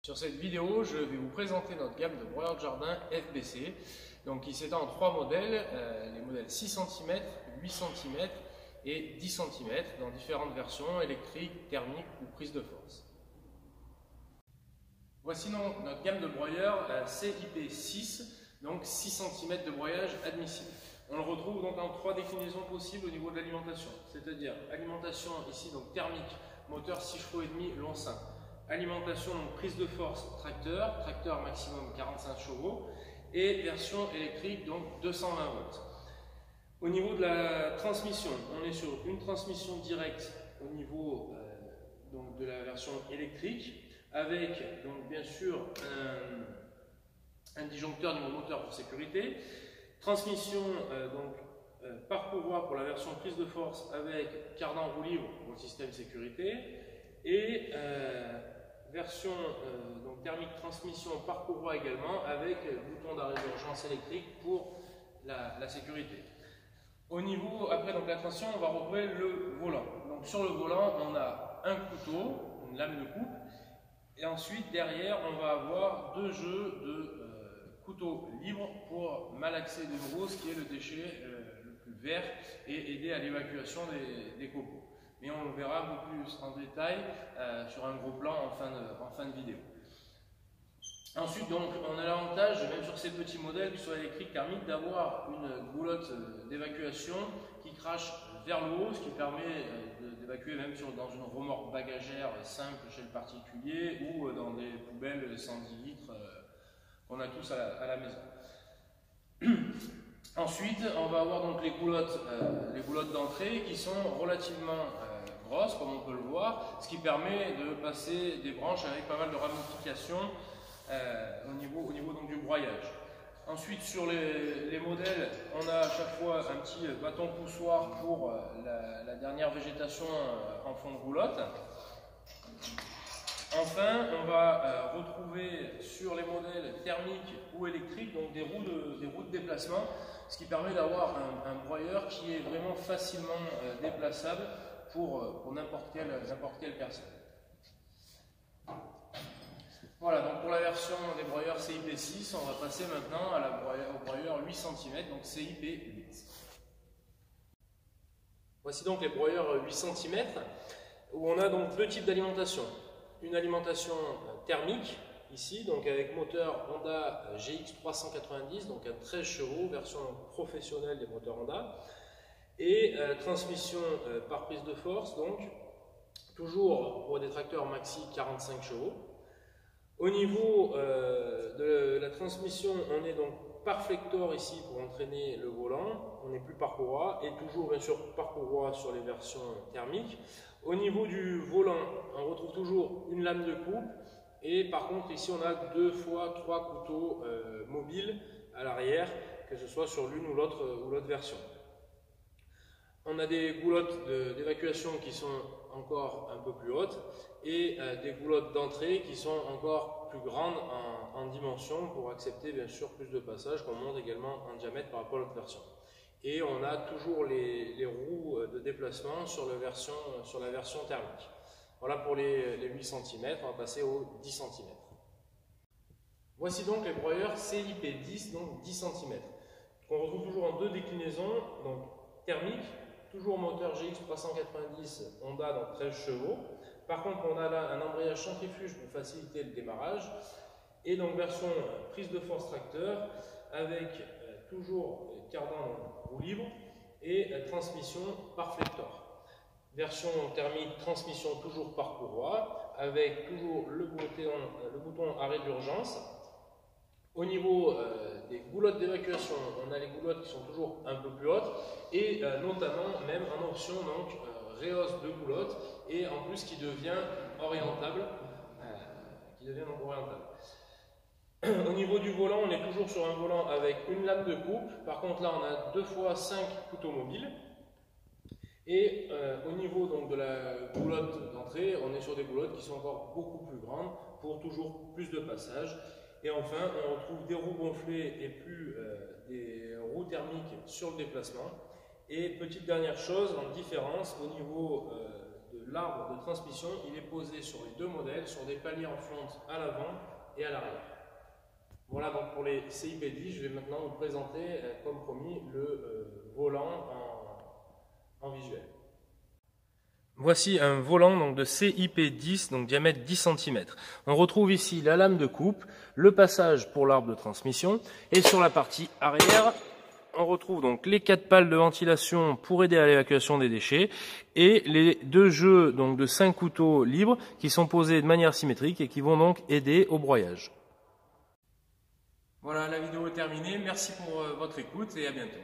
Sur cette vidéo, je vais vous présenter notre gamme de broyeurs de jardin FBC, donc qui s'étend en trois modèles, les modèles 6 cm, 8 cm et 10 cm dans différentes versions électriques, thermiques ou prise de force. Voici donc notre gamme de broyeurs CIP6, donc 6 cm de broyage admissible. On le retrouve donc en trois déclinaisons possibles au niveau de l'alimentation, c'est-à-dire alimentation ici donc thermique, moteur 6,5 chevaux long 5. Alimentation, donc prise de force tracteur maximum 45 chevaux et version électrique donc 220 volts. Au niveau de la transmission, on est sur une transmission directe au niveau donc de la version électrique avec donc bien sûr un disjoncteur niveau moteur pour sécurité. Transmission par courroie pour la version prise de force avec cardan roue libre pour le système sécurité et version donc thermique transmission par courroie également avec bouton d'arrêt d'urgence électrique pour la sécurité. Au niveau, après donc la transmission, on va retrouver le volant. Donc sur le volant, on a un couteau, une lame de coupe, et ensuite derrière, on va avoir deux jeux de couteaux libres pour malaxer de nouveau ce qui est le déchet le plus vert et aider à l'évacuation des copeaux. Mais on le verra un peu plus en détail sur un gros plan en fin de vidéo. Ensuite, donc, on a l'avantage, même sur ces petits modèles, qu'ils soient électriques, thermiques, d'avoir une goulotte d'évacuation qui crache vers le haut, ce qui permet d'évacuer même dans une remorque bagagère simple chez le particulier ou dans des poubelles 110 litres qu'on a tous à la maison. Ensuite, on va avoir donc les goulottes d'entrée qui sont relativement grosses, comme on peut le voir, ce qui permet de passer des branches avec pas mal de ramifications au niveau donc du broyage. Ensuite, sur les modèles, on a à chaque fois un petit bâton poussoir pour la dernière végétation en fond de goulotte. Enfin, on va retrouver sur les modèles thermiques ou électriques donc des roues de déplacement, ce qui permet d'avoir un broyeur qui est vraiment facilement déplaçable pour n'importe quelle personne. Voilà, donc pour la version des broyeurs CIP6, on va passer maintenant au broyeur 8 cm, donc CIP8. Voici donc les broyeurs 8 cm, où on a donc deux types d'alimentation. Une alimentation thermique, ici, donc avec moteur Honda GX390, donc un 13 chevaux, version professionnelle des moteurs Honda, et transmission par prise de force, donc toujours pour des tracteurs maxi 45 chevaux. Au niveau de la transmission, on est donc par flector ici pour entraîner le volant, on n'est plus par courroie, et toujours bien sûr par courroie sur les versions thermiques. Au niveau du volant, on retrouve toujours une lame de coupe, et par contre ici on a 2 fois 3 couteaux mobiles à l'arrière, que ce soit sur l'une ou l'autre version. On a des goulottes d'évacuation qui sont encore un peu plus hautes et des goulottes d'entrée qui sont encore plus grandes en dimension pour accepter bien sûr plus de passages qu'on monte également en diamètre par rapport à l'autre version. Et on a toujours les roues de déplacement sur la version thermique. Voilà pour les 8 cm, on va passer aux 10 cm. Voici donc les broyeurs CIP10, donc 10 cm. On retrouve toujours en deux déclinaisons, donc thermique, toujours moteur GX390 Honda, donc 13 chevaux. Par contre, on a là un embrayage centrifuge pour faciliter le démarrage. Et donc version prise de force tracteur avec toujours cardan roue libre et transmission par flector. Version thermique, transmission toujours par courroie avec toujours le bouton arrêt d'urgence. Au niveau des goulottes d'évacuation, on a les goulottes qui sont toujours un peu plus hautes et notamment même en option donc réhausse de goulotte et en plus qui devient orientable. Au niveau du volant, on est toujours sur un volant avec une lame de coupe. Par contre là on a 2 fois 5 couteaux mobiles. Et au niveau donc, de la goulotte d'entrée, on est sur des goulottes qui sont encore beaucoup plus grandes pour toujours plus de passages. Et enfin, on retrouve des roues gonflées et plus des roues thermiques sur le déplacement. Et petite dernière chose, en différence, au niveau de l'arbre de transmission, il est posé sur les deux modèles, sur des paliers en fonte à l'avant et à l'arrière. Voilà donc pour les CIP10, je vais maintenant vous présenter, comme promis, le volant en visuel. Voici un volant donc, de CIP10, donc diamètre 10 cm. On retrouve ici la lame de coupe, le passage pour l'arbre de transmission, et sur la partie arrière, on retrouve donc les 4 pales de ventilation pour aider à l'évacuation des déchets, et les 2 jeux donc, de 5 couteaux libres qui sont posés de manière symétrique et qui vont donc aider au broyage. Voilà, la vidéo est terminée. Merci pour votre écoute et à bientôt.